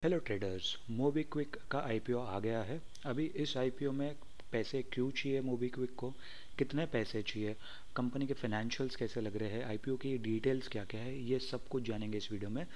Hello traders, MobiKwik का IPO आ गया है। अभी इस आईपीओ में पैसे क्यों चाहिए मोबीक्विक को, कितने पैसे चाहिए, कंपनी के फाइनेंशियल्स कैसे लग रहे हैं, आईपीओ की डिटेल्स क्या क्या है, ये सब कुछ जानेंगे इस वीडियो में।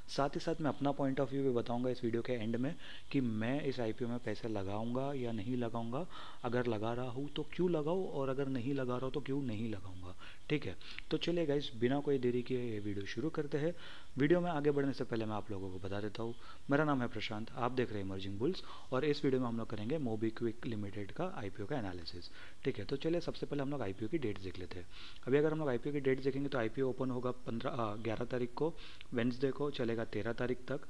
साथ ही साथ मैं अपना पॉइंट ऑफ व्यू भी बताऊंगा इस वीडियो के एंड में कि मैं इस आईपीओ में पैसे लगाऊंगा या नहीं लगाऊंगा, अगर लगा रहा हूँ तो क्यों लगाऊँ और अगर नहीं लगा रहा हूँ तो क्यों नहीं लगाऊंगा। ठीक है, तो चलिए गाइस, बिना कोई देरी किए ये वीडियो शुरू करते हैं। वीडियो में आगे बढ़ने से पहले मैं आप लोगों को बता देता हूँ, मेरा नाम है प्रशांत, आप देख रहे हैं इमर्जिंग बुल्स और इस वीडियो में हम लोग करेंगे मोबीक्विक लिमिटेड का आईपीओ का एनालिसिस। ठीक है, तो चलिए सबसे पहले हम लोग आईपीओ की डेट्स देख लेते हैं। अभी अगर हम लोग आईपीओ की डेट्स देखेंगे तो आईपीओ ओपन होगा 11 तारीख को, वेंसडे को चलेगा 13 तारीख तक।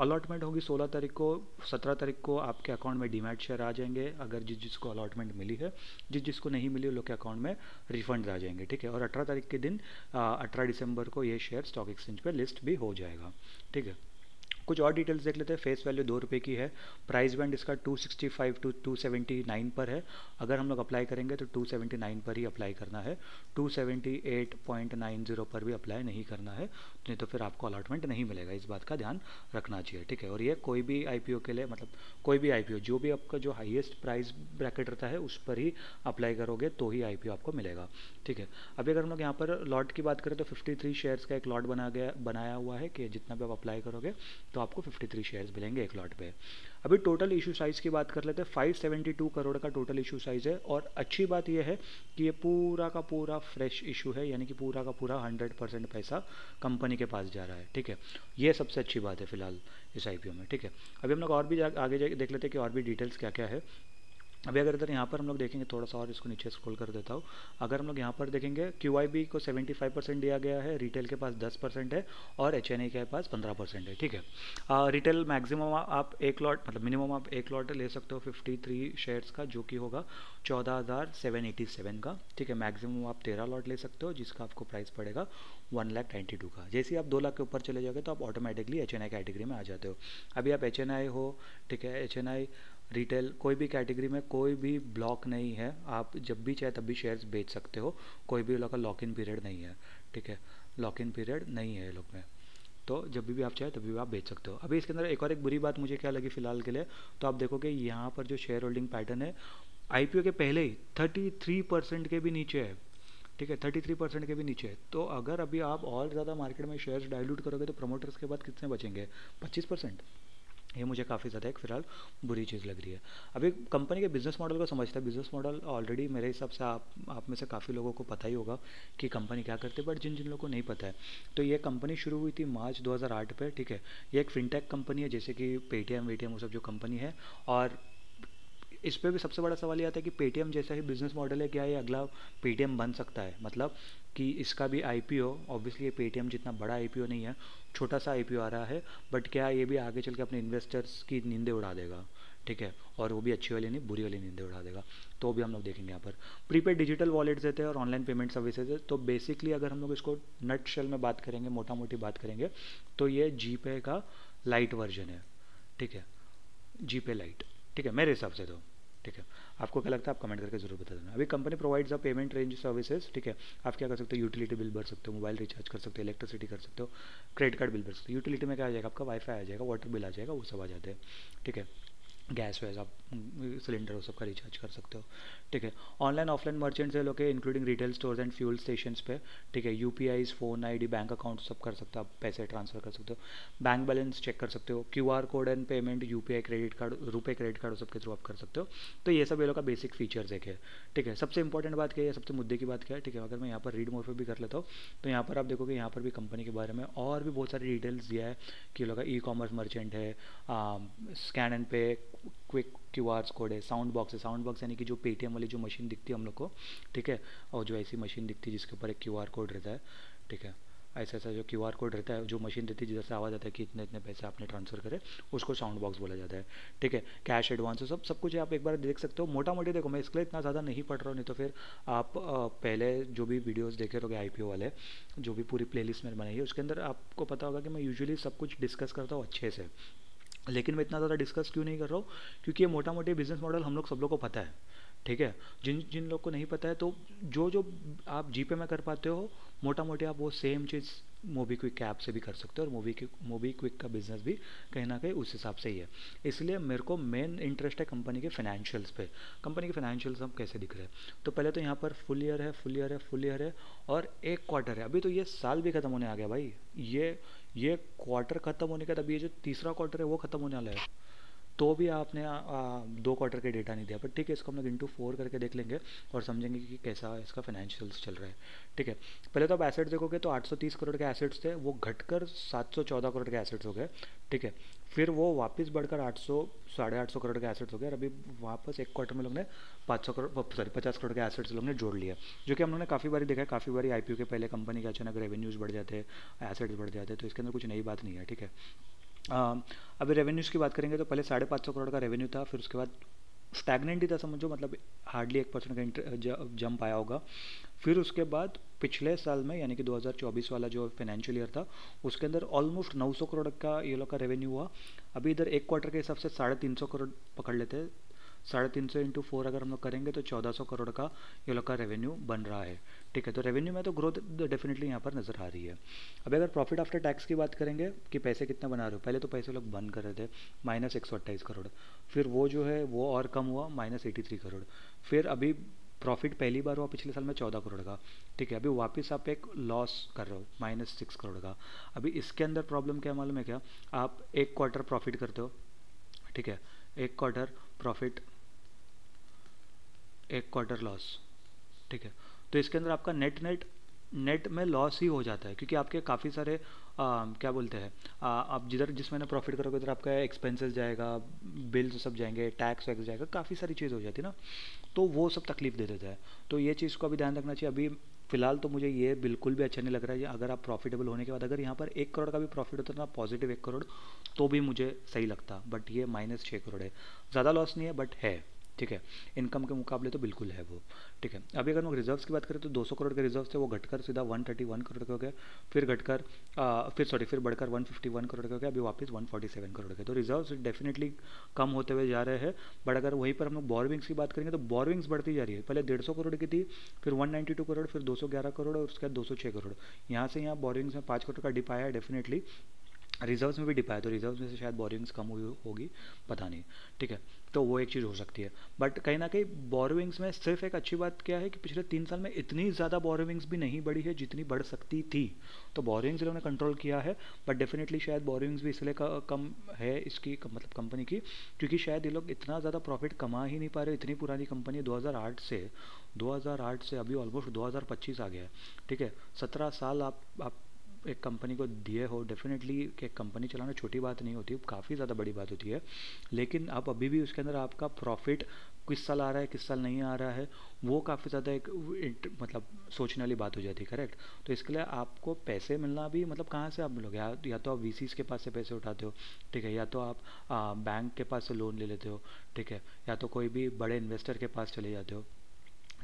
अलॉटमेंट होगी 16 तारीख को। 17 तारीख को आपके अकाउंट में डीमैट शेयर आ जाएंगे, अगर जिसको अलॉटमेंट मिली है। जिसको नहीं मिली उन लोग के अकाउंट में रिफंड आ जाएंगे। ठीक है, और 18 तारीख के दिन 18 दिसंबर को ये शेयर स्टॉक एक्सचेंज पे लिस्ट भी हो जाएगा। ठीक है, कुछ और डिटेल्स देख लेते हैं। फेस वैल्यू 2 रुपये की है। प्राइस बैंड इसका 265 टू 279 पर है। अगर हम लोग अप्लाई करेंगे तो 279 पर ही अप्लाई करना है, 278.90 पर भी अप्लाई नहीं करना है, नहीं तो फिर आपको अलॉटमेंट नहीं मिलेगा। इस बात का ध्यान रखना चाहिए। ठीक है, और ये कोई भी आईपीओ के लिए, मतलब कोई भी आईपीओ जो भी आपका जो हाईएस्ट प्राइस ब्रैकेट रहता है उस पर ही अप्लाई करोगे तो ही आईपीओ आपको मिलेगा। ठीक है, अभी अगर हम लोग यहाँ पर लॉट की बात करें तो 53 शेयर्स का एक लॉट बनाया हुआ है कि जितना भी आप अप्लाई करोगे तो आपको 53 शेयर्स मिलेंगे एक लॉट पे। अभी टोटल इशू साइज़ की बात कर लेते हैं। 572 करोड़ का टोटल इशू साइज़ है और अच्छी बात यह है कि ये पूरा का पूरा फ्रेश इशू है, यानी कि पूरा का पूरा 100% पैसा कंपनी के पास जा रहा है। ठीक है, ये सबसे अच्छी बात है फिलहाल इस आईपीओ में। ठीक है, अभी हम लोग और भी आगे देख लेते हैं कि और भी डिटेल्स क्या क्या है। अभी अगर इधर यहाँ पर हम लोग देखेंगे, थोड़ा सा और इसको नीचे स्क्रॉल कर देता हूँ। अगर हम लोग यहाँ पर देखेंगे QIB को 75% दिया गया है, रिटेल के पास 10% है और HNI के पास 15% है। ठीक है, रिटेल मैक्सिमम आप एक लॉट, मतलब मिनिमम आप एक लॉट ले सकते हो 53 शेयर्स का, जो कि होगा 14,787 का। ठीक है, मैक्सिमम आप 13 लॉट ले सकते हो जिसका आपको प्राइस पड़ेगा 1,92 का। जैसे ही आप 2 लाख के ऊपर चले जाओगे तो आप ऑटोमेटिकली HNI कैटेगरी में आ जाते हो। अभी आप HNI हो, ठीक है, HNI रिटेल कोई भी कैटेगरी में कोई भी ब्लॉक नहीं है, आप जब भी चाहे तब भी शेयर्स बेच सकते हो, कोई भी लोग का लॉक इन पीरियड नहीं है। ठीक है, लॉक इन पीरियड नहीं है ये लोग में, तो जब भी आप चाहे तभी भी आप बेच सकते हो। अभी इसके अंदर एक बुरी बात मुझे क्या लगी फिलहाल के लिए, तो आप देखोगे यहाँ पर जो शेयर होल्डिंग पैटर्न है आईपीओ के पहले ही 33% के भी नीचे है। ठीक है, 33% के भी नीचे है। तो अगर अभी आप और ज़्यादा मार्केट में शेयर्स डाइल्यूट करोगे तो प्रमोटर्स के बाद कितने बचेंगे, 25%। ये मुझे काफ़ी ज़्यादा एक फिलहाल बुरी चीज़ लग रही है। अभी कंपनी के बिजनेस मॉडल को समझता है। बिजनेस मॉडल ऑलरेडी मेरे हिसाब से आप में से काफ़ी लोगों को पता ही होगा कि कंपनी क्या करती है, बट जिन जिन लोगों को नहीं पता है तो ये कंपनी शुरू हुई थी मार्च 2008 पे। ठीक है, ये एक फिनटेक कंपनी है, जैसे कि पेटीएम वेटीएम वो सब जो कंपनी है। और इस पर भी सबसे बड़ा सवाल ये आता है कि पेटीएम जैसा ही बिजनेस मॉडल है, क्या ये अगला पेटीएम बन सकता है, मतलब कि इसका भी आईपीओ, ऑब्वियसली ये पेटीएम जितना बड़ा आईपीओ नहीं है, छोटा सा आईपीओ आ रहा है, बट क्या ये भी आगे चल के अपने इन्वेस्टर्स की नींदें उड़ा देगा। ठीक है, और वो भी अच्छी वाली नहीं, बुरी वाली नींदें उड़ा देगा, तो भी हम लोग देखेंगे। यहाँ पर प्रीपेड डिजिटल वॉलेट्स देते हैं और ऑनलाइन पेमेंट सर्विसेज है। तो बेसिकली अगर हम लोग इसको नट शेल में बात करेंगे, मोटा मोटी बात करेंगे, तो ये जीपे का लाइट वर्जन है। ठीक है, जीपे लाइट। ठीक है, मेरे हिसाब से तो। ठीक है, आपको क्या लगता है आप कमेंट करके जरूर बता देना। अभी company provides a payment range services. ठीक है, आप क्या कर सकते हो, यूटिलिटी बिल भर सकते हो, मोबाइल रिचार्ज कर सकते हो, इलेक्ट्रिसिटी कर सकते हो, क्रेडिट कार्ड बिल भर सकते हो। यूटिलिटी में क्या आ जाएगा, आपका वाईफाई आ जाएगा, वाटर बिल आ जाएगा, वो सब आ जाते हैं। ठीक है, गैस वैस आप सिलेंडर वो सब का रिचार्ज कर सकते हो। ठीक है, ऑनलाइन ऑफलाइन मर्चेंट्स है लोग, including retail stores and fuel station पे। ठीक है, यूपीआईज, फ़ोन आईडी, बैंक अकाउंट सब कर सकते हो, आप पैसे ट्रांसफर कर सकते हो, बैंक बैलेंस चेक कर सकते हो, QR code and payment, UPI, credit card, रुपए क्रेडिट कार्ड सब के थ्रू आप कर सकते हो। तो ये सब ये लोग का बेसिक फीचर्स एक है। ठीक है, सबसे इंपॉर्टेंट बात क्या है, सबसे मुद्दे की बात क्या है। ठीक है, अगर मैं यहाँ पर रीड मोर पे भी कर लेता हूँ तो यहाँ पर आप देखोगे, यहाँ पर भी कंपनी के बारे में और भी बहुत सारी डिटेल्स दिया है कि लोग ई कॉमर्स मर्चेंट है, स्कैन एंड पे, क्विक क्यूआर कोड है, साउंड बॉक्स है। साउंड बॉक्स यानी कि जो पेटीएम वाली जो मशीन दिखती है हम लोग को, ठीक है, और जो ऐसी मशीन दिखती है जिसके ऊपर एक क्यूआर कोड रहता है। ठीक है, ऐसा ऐसा जो क्यूआर कोड रहता है, जो मशीन रहती है जिधर से आवाज़ आता है कि इतने इतने पैसे आपने ट्रांसफर करे, उसको साउंड बॉक्स बोला जाता है। ठीक है, कैश एडवांस सब कुछ आप एक बार देख सकते हो। मोटा मोटी देखो, मैं इसके लिए इतना ज़्यादा नहीं पढ़ रहा हूँ, नहीं तो फिर आप पहले जो भी वीडियोस देखे रहोगे आईपीओ वाले, जो भी पूरी प्लेलिस्ट मैंने बनाई है उसके अंदर आपको पता होगा कि मैं यूजुअली सब कुछ डिस्कस करता हूँ अच्छे से। लेकिन मैं इतना ज़्यादा डिस्कस क्यों नहीं कर रहा हूँ, क्योंकि ये मोटा मोटी बिजनेस मॉडल हम लोग सब लोग को पता है। ठीक है, जिन जिन लोग को नहीं पता है, तो जो जो आप जीपे में कर पाते हो, मोटा मोटी आप वो सेम चीज़ मोबीक्विक ऐप से भी कर सकते हो, और मोबीक्विक का बिजनेस भी कहीं ना कहीं उस हिसाब से ही है। इसलिए मेरे को मेन इंटरेस्ट है कंपनी के फाइनेंशियल्स पे। कंपनी के फाइनेंशियल्स हम कैसे दिख रहे हैं, तो पहले तो यहाँ पर फुल ईयर है, फुल ईयर है, फुल ईयर है, और एक क्वार्टर है। अभी तो ये साल भी खत्म होने आ गया भाई, ये क्वार्टर खत्म होने के बाद अभी ये जो तीसरा क्वार्टर है वो खत्म होने वाला है, तो भी आपने 2 क्वार्टर के डेटा नहीं दिया। पर ठीक है, इसको हम लोग इंटू 4 करके देख लेंगे और समझेंगे कि कैसा इसका फाइनेंशियल्स चल रहा है। ठीक है, पहले तो आप एसेट्स देखोगे तो 830 करोड़ के एसेट्स थे, वो घटकर 714 करोड़ के एसेट्स हो गए। ठीक है, फिर वो वापस बढ़कर 800 850 करोड़ के एसेट्स हो गए, और अभी वापस एक क्वार्टर में लोग ने 500 करोड़, सॉरी 50 करोड़ के एसेट्स लोग ने जोड़ लिया, जो कि हम लोग ने काफ़ी बारी देखा है। काफ़ी बारी आईपीओ के पहले कंपनी के अचानक रेवेन्यूज़ बढ़ जाते हैं, एसेट्स बढ़ जाते हैं, तो इसके अंदर कुछ नई बात नहीं है। ठीक है, अभी रेवेन्यूज़ की बात करेंगे तो पहले 550 करोड़ का रेवेन्यू था, फिर उसके बाद स्टैगनेंट ही था समझो, मतलब हार्डली 1% का जंप आया होगा। फिर उसके बाद पिछले साल में यानी कि 2024 वाला जो फाइनेंशियल ईयर था, उसके अंदर ऑलमोस्ट 900 करोड़ का ये लोग का रेवेन्यू हुआ। अभी इधर एक क्वार्टर के हिसाब से 350 करोड़ पकड़ लेते हैं, 350 इंटू 4 अगर हम लोग करेंगे तो 1400 करोड़ का ये लोग का रेवेन्यू बन रहा है। ठीक है, तो रेवेन्यू में तो ग्रोथ डेफिनेटली यहाँ पर नज़र आ रही है। अब अगर प्रॉफिट आफ्टर टैक्स की बात करेंगे कि पैसे कितना बना रहे हो, पहले तो पैसे लोग बंद कर रहे थे -128 करोड़, फिर वो जो है वो और कम हुआ -83 करोड़, फिर अभी प्रॉफिट पहली बार हुआ पिछले साल में 14 करोड़ का। ठीक है, अभी वापस आप एक लॉस कर रहे हो -6 करोड़ का। अभी इसके अंदर प्रॉब्लम क्या मालूम है क्या, आप एक क्वार्टर प्रॉफिट करते हो, ठीक है, एक क्वार्टर प्रॉफिट, एक क्वार्टर लॉस। ठीक है, तो इसके अंदर आपका नेट में लॉस ही हो जाता है, क्योंकि आपके काफ़ी सारे क्या बोलते हैं, आप जिस महीने प्रॉफिट करोगे उधर आपका एक्सपेंसेस जाएगा, बिल्स सब जाएंगे, टैक्स वैक्स जाएगा, काफ़ी सारी चीज़ हो जाती है ना, तो वो सब तकलीफ दे देता है। तो ये चीज़ को अभी ध्यान रखना चाहिए। अभी फिलहाल तो मुझे ये बिल्कुल भी अच्छा नहीं लग रहा है। अगर आप प्रॉफिटेबल होने के बाद अगर यहाँ पर 1 करोड़ का भी प्रॉफिट होता ना, पॉजिटिव 1 करोड़, तो भी मुझे सही लगता, बट ये -6 करोड़ है। ज़्यादा लॉस नहीं है बट है। ठीक है, इनकम के मुकाबले तो बिल्कुल है वो। ठीक है, अभी अगर हम रिजर्व्स की बात करें तो 200 करोड़ के रिजर्व्स थे, वो घटकर सीधा 131 करोड़ के हो गए, फिर घटकर फिर बढ़कर 151 करोड़ के हो गए, अभी वापस 147 करोड़ के। तो रिजर्व्स डेफिनेटली कम होते हुए जा रहे हैं। बट अगर वहीं पर हम लोग बोरोविंग्स की बात करेंगे तो बोरोविंग्स बढ़ती जा रही है। पहले 150 करोड़ की थी, फिर 192 करोड़, फिर 211 करोड़, और उसके बाद 206 करोड़। यहाँ से यहाँ बोरोविंग्स में 5 करोड़ का डिप आया है डेफिनेटली। रिजर्व्स में भी डिप आया, तो रिजर्व्स में से शायद बोरोइंग्स कम हुई होगी, पता नहीं। ठीक है, तो वो एक चीज़ हो सकती है। बट कहीं ना कहीं बोरोइंग्स में सिर्फ एक अच्छी बात क्या है कि पिछले 3 साल में इतनी ज़्यादा बोरोइंग्स भी नहीं बढ़ी है जितनी बढ़ सकती थी। तो बोरोइंग्स इन्होंने कंट्रोल किया है, बट डेफिनेटली शायद बोरोइंग्स भी इसलिए कम है इसकी मतलब कंपनी की, क्योंकि शायद ये लोग इतना ज़्यादा प्रॉफिट कमा ही नहीं पा रहे। इतनी पुरानी कंपनी 2008 से अभी ऑलमोस्ट 2025 आ गया है। ठीक है, 17 साल आप एक कंपनी को दिए हो। डेफिनेटली एक कंपनी चलाना छोटी बात नहीं होती, काफ़ी ज़्यादा बड़ी बात होती है। लेकिन आप अभी भी उसके अंदर आपका प्रॉफिट किस साल आ रहा है, किस साल नहीं आ रहा है, वो काफ़ी ज़्यादा एक मतलब सोचने वाली बात हो जाती है। करेक्ट, तो इसके लिए आपको पैसे मिलना भी मतलब कहाँ से आप मिलोगे, या तो आप वीसीज के पास से पैसे उठाते हो, ठीक है, या तो आप बैंक के पास से लोन ले लेते हो, ठीक है, या तो कोई भी बड़े इन्वेस्टर के पास चले जाते हो,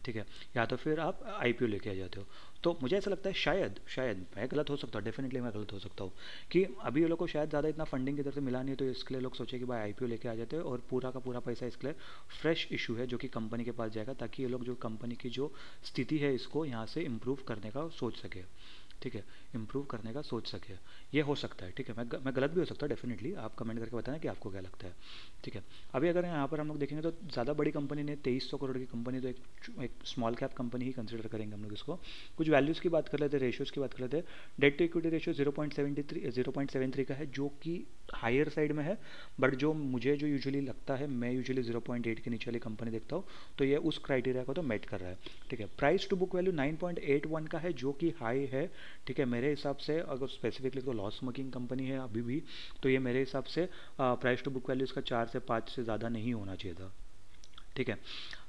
ठीक है, या तो फिर आप आईपीओ लेके आ जाते हो। तो मुझे ऐसा लगता है शायद मैं गलत हो सकता हूँ, डेफिनेटली मैं गलत हो सकता हूँ, कि अभी ये लोग को शायद ज़्यादा इतना फंडिंग की तरफ से मिला नहीं है, तो इसके लिए लोग सोचे कि भाई आईपीओ लेके आ जाते हैं और पूरा का पूरा पैसा इसके लिए फ्रेश इशू है जो कि कंपनी के पास जाएगा, ताकि ये लोग जो कंपनी की जो स्थिति है इसको यहाँ से इम्प्रूव करने का सोच सके। ठीक है, इम्प्रूव करने का सोच सके, ये हो सकता है। ठीक है, मैं गलत भी हो सकता है, डेफिनेटली आप कमेंट करके बताना कि आपको क्या लगता है। ठीक है, अभी अगर यहाँ पर हम लोग देखेंगे तो ज़्यादा बड़ी कंपनी ने 2300 करोड़ की कंपनी, तो एक स्मॉल कैप कंपनी ही कंसिडर करेंगे हम लोग इसको। कुछ वैल्यूज़ की बात कर लेते हैं, रेशियोज़ की बात कर लेते हैं। डेट टू इक्विटी रेशियो 0.73 का है, जो कि हायर साइड में है, बट मुझे जो यूजुअली लगता है, मैं यूजुअली 0.8 के नीचे वाली कंपनी देखता हूँ, तो ये उस क्राइटेरिया को तो मेट कर रहा है। ठीक है, प्राइस टू बुक वैल्यू 9.81 का है, जो कि हाई है। ठीक है, मेरे हिसाब से अगर स्पेसिफिकली तो लॉस मेकिंग कंपनी है अभी भी, तो ये मेरे हिसाब से प्राइस टू बुक वैल्यू इसका 4 से 5 से ज़्यादा नहीं होना चाहिए था। ठीक है,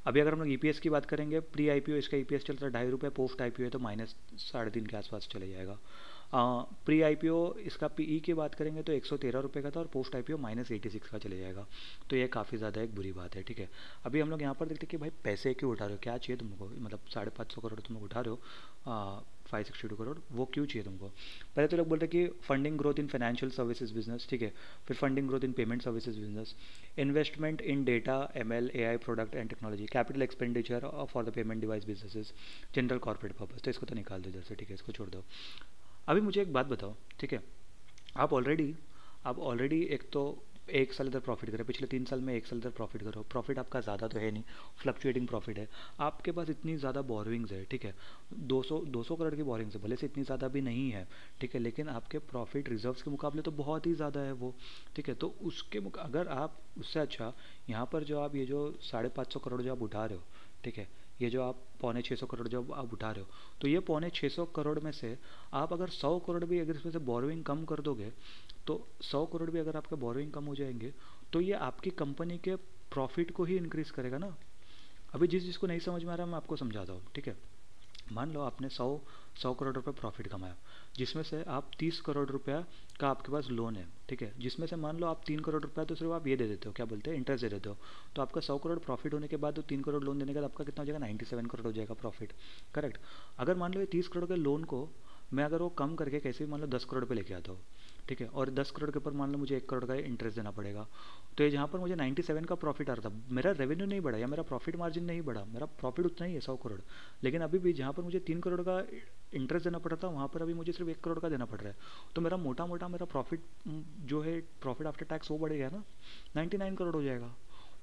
अभी अगर हम लोग ईपीएस की बात करेंगे, प्री आईपीओ इसका ईपीएस चलता है ₹2.5, पोस्ट आईपीओ है तो -3.5 के आसपास चले जाएगा। प्री आईपीओ इसका पीई की बात करेंगे तो ₹113 का था, और पोस्ट आईपीओ -86 का चले जाएगा। तो ये काफ़ी ज़्यादा एक बुरी बात है। ठीक है, अभी हम लोग यहाँ पर देखते हैं कि भाई पैसे क्यों उठा रहे हो, क्या चाहिए तुमको, मतलब 550 करोड़ तुम लोग उठा रहे हो, 562 करोड़, वो क्यों चाहिए तुमको। पहले तो लोग बोलते हैं कि funding growth in financial services business, ठीक है, फिर funding growth in payment services business, investment in data ML AI product and technology, capital expenditure for the payment device businesses, general corporate purpose. तो इसको तो निकाल दो इधर से, ठीक है, इसको छोड़ दो। अभी मुझे एक बात बताओ, ठीक है, आप ऑलरेडी एक तो 1 साल इधर प्रॉफिट करे, पिछले 3 साल में 1 साल इधर प्रॉफिट करो, प्रॉफिट आपका ज़्यादा तो है नहीं, फ्लक्चुएटिंग प्रॉफिट है, आपके पास इतनी ज़्यादा बोरोइंग्स है, ठीक है, 200 करोड़ की बोरोइंग्स है, भले से इतनी ज़्यादा भी नहीं है, ठीक है, लेकिन आपके प्रॉफिट रिजर्व्स के मुकाबले तो बहुत ही ज़्यादा है वो, ठीक है, तो अगर आप उससे अच्छा यहाँ पर जो आप ये जो 550 करोड़ जो आप उठा रहे हो, ठीक है, ये जो आप 625 करोड़ जो आप उठा रहे हो, तो ये 625 करोड़ में से आप अगर 100 करोड़ भी अगर इसमें से बोरोइंग कम कर दोगे, तो 100 करोड़ भी अगर आपके बोरोइंग कम हो जाएंगे, तो ये आपकी कंपनी के प्रॉफिट को ही इंक्रीज करेगा ना। अभी जिसको नहीं समझ में आ रहा मैं आपको समझाता हूँ, ठीक है। मान लो आपने 100 करोड़ रुपए प्रॉफिट कमाया, जिसमें से आप 30 करोड़ रुपया का आपके पास लोन है, ठीक है, जिसमें से मान लो आप 3 करोड़ रुपया तो सिर्फ आप ये दे देते हो, क्या बोलते हैं, इंटरेस्ट दे देते हो, तो आपका 100 करोड़ प्रॉफिट होने के बाद तो 3 करोड़ लोन देने के बाद आपका कितना हो जाएगा, 97 करोड़ हो जाएगा प्रॉफिट, करेक्ट। अगर मान लो ये 30 करोड़ के लोन को मैं अगर वो कम करके कैसे भी मान लो 10 करोड़ पे लेके आता हूँ, ठीक है, और 10 करोड़ के ऊपर मान लो मुझे 1 करोड़ का इंटरेस्ट देना पड़ेगा, तो ये जहाँ पर मुझे 97 का प्रॉफिट आ रहा था, मेरा रेवेन्यू नहीं बढ़ा या मेरा प्रॉफिट मार्जिन नहीं बढ़ा, मेरा प्रॉफिट उतना ही है 100 करोड़, लेकिन अभी भी जहाँ पर मुझे 3 करोड़ का इंटरेस्ट देना पड़ा था वहाँ पर अभी मुझे सिर्फ 1 करोड़ का देना पड़ रहा है, तो मेरा मोटा मोटा मेरा प्रॉफिट जो है प्रॉफिट आफ्टर टैक्स वो बढ़ेगा ना, 99 करोड़ हो जाएगा।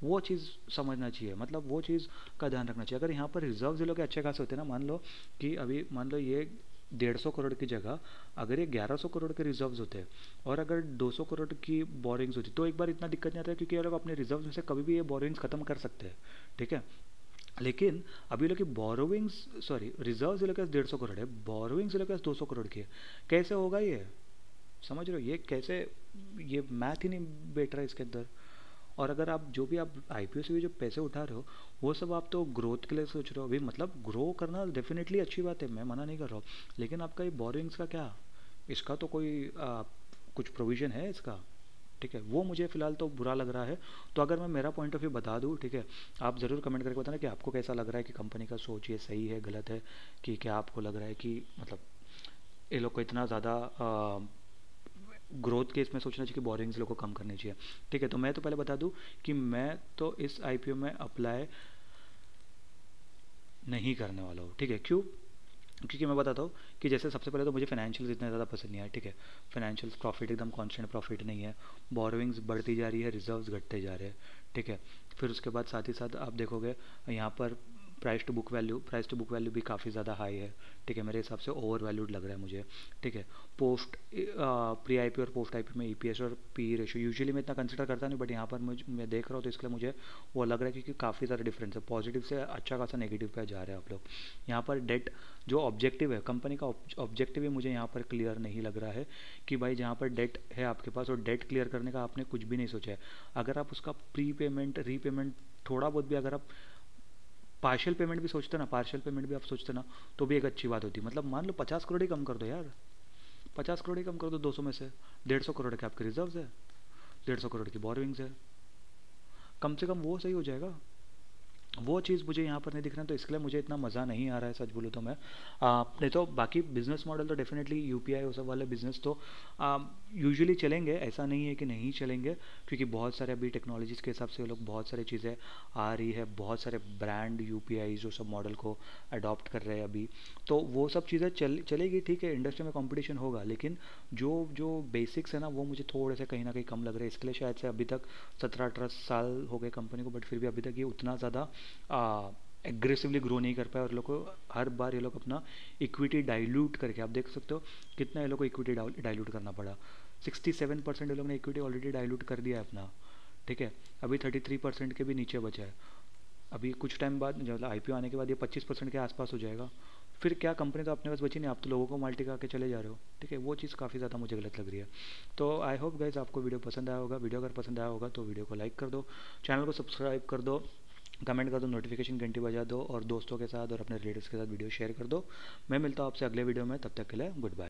वो चीज़ समझना चाहिए, मतलब वो चीज़ का ध्यान रखना चाहिए। अगर यहाँ पर रिजर्व ये लोग के अच्छे खासे होते हैं ना, मान लो कि अभी मान लो ये 150 करोड़ की जगह अगर ये 1100 करोड़ के रिजर्व्स होते हैं और अगर 200 करोड़ की बोरिंग्स होती तो एक बार इतना दिक्कत नहीं आता है, क्योंकि ये लोग अपने रिजर्व में से कभी भी ये बोरिंग्स खत्म कर सकते हैं, ठीक है। लेकिन अभी लोग की बोरोविंग्स सॉरी रिजर्व्स ये लोग के पास 150 करोड़ है, बोरोविंग्स ये लोग के पास 200 करोड़ की है, कैसे होगा ये, समझ रहे हो ये कैसे, ये मैथ ही नहीं बैठ रहा है इसके अंदर। और अगर आप जो भी आप आईपीओ से भी जो पैसे उठा रहे हो वो सब आप तो ग्रोथ के लिए सोच रहे हो, अभी मतलब ग्रो करना डेफिनेटली अच्छी बात है, मैं मना नहीं कर रहा हूँ, लेकिन आपका ये बोरिंग्स का क्या, इसका तो कोई कुछ प्रोविज़न है इसका, ठीक है, वो मुझे फ़िलहाल तो बुरा लग रहा है। तो अगर मैं मेरा पॉइंट ऑफ व्यू बता दूँ, ठीक है, आप ज़रूर कमेंट करके बताना कि आपको कैसा लग रहा है, कि कंपनी का सोच ये सही है गलत है, कि क्या आपको लग रहा है कि मतलब ये लोग को इतना ज़्यादा ग्रोथ के इसमें सोचना चाहिए कि बोरिंग्स लोग को कम करनी चाहिए, ठीक है। तो मैं तो पहले बता दूं कि मैं तो इस आईपीओ में अप्लाई नहीं करने वाला हूँ, ठीक है, क्यों, क्योंकि मैं बताता हूँ कि जैसे सबसे पहले तो मुझे फाइनेंशियल्स इतना ज़्यादा पसंद नहीं आया, ठीक है, फाइनेंशियल्स प्रॉफिट एकदम कांस्टेंट प्रॉफिट नहीं है, बोरोइंग्स बढ़ती जा रही है, रिजर्व्स घटते जा रहे हैं, ठीक है। फिर उसके बाद साथ ही साथ आप देखोगे यहाँ पर प्राइस टू बुक वैल्यू भी काफ़ी ज़्यादा हाई है, ठीक है, मेरे हिसाब से ओवर वैल्यूड लग रहा है मुझे, ठीक है। पोस्ट प्री आईपी और पोस्ट आईपी में ईपीएस और पी रेशियो यूजुअली मैं इतना कंसिडर करता नहीं, बट यहाँ पर मैं देख रहा हूँ तो इसके लिए मुझे वो लग रहा है, क्योंकि काफ़ी ज़्यादा डिफरेंस है, पॉजिटिव से अच्छा खासा नेगेटिव पे जा रहे हैं आप लोग। यहाँ पर डेट जो ऑब्जेक्टिव है कंपनी का, ऑब्जेक्टिव ही मुझे यहाँ पर क्लियर नहीं लग रहा है, कि भाई जहाँ पर डेट है आपके पास और डेट क्लियर करने का आपने कुछ भी नहीं सोचा है, अगर आप उसका प्री पेमेंट रीपेमेंट थोड़ा बहुत भी अगर आप पार्शियल पेमेंट भी सोचते ना, पार्शियल पेमेंट भी आप सोचते ना, तो भी एक अच्छी बात होती, मतलब मान लो 50 करोड़ ही कम कर दो यार, 50 करोड़ ही कम कर दो 200 में से, 150 करोड़ के आपके रिजर्व्स है, 150 करोड़ की बोरोइंग्स है, कम से कम वो सही हो जाएगा। वो चीज़ मुझे यहाँ पर नहीं दिख रहा है, तो इसके लिए मुझे इतना मज़ा नहीं आ रहा है, सच बोलूँ तो मैं नहीं तो बाकी बिजनेस मॉडल तो डेफिनेटली यूपीआई वो सब वाले बिजनेस तो यूजुअली चलेंगे, ऐसा नहीं है कि नहीं चलेंगे, क्योंकि बहुत सारे अभी टेक्नोलॉजीज़ के हिसाब से लोग बहुत सारी चीज़ें आ रही है, बहुत सारे ब्रांड यूपीआई जो सब मॉडल को अडॉप्ट कर रहे हैं अभी, तो वो सब चीज़ें चलेगी, ठीक है, इंडस्ट्री में कॉम्पिटिशन होगा, लेकिन जो जो बेसिक्स है ना वो मुझे थोड़े से कहीं ना कहीं कम लग रहे हैं, इसके लिए शायद से अभी तक 17-18 साल हो गए कंपनी को, बट फिर भी अभी तक ये उतना ज़्यादा एग्रेसिवली ग्रो नहीं कर पाए, और लोग को हर बार ये लोग अपना इक्विटी डाइल्यूट करके, आप देख सकते हो कितना ये लोग को इक्विटी डाइल्यूट करना पड़ा, 67% ये लोग ने इक्विटी ऑलरेडी डाइल्यूट कर दिया है अपना, ठीक है, अभी 33% के भी नीचे बचा है, अभी कुछ टाइम बाद जब आईपीओ आने के बाद ये 25% के आसपास हो जाएगा, फिर क्या कंपनी तो अपने पास बची नहीं, आप तो लोगों को माल्टी के चले जा रहे हो, ठीक है, वो चीज़ काफ़ी ज़्यादा मुझे गलत लग रही है। तो आई होप गाइज आपको वीडियो पसंद आया होगा, वीडियो अगर पसंद आया होगा तो वीडियो को लाइक कर दो, चैनल को सब्सक्राइब कर दो, कमेंट कर दो, नोटिफिकेशन घंटी बजा दो, और दोस्तों के साथ और अपने रिलेटिव्स के साथ वीडियो शेयर कर दो। मैं मिलता हूँ आपसे अगले वीडियो में, तब तक के लिए गुड बाय।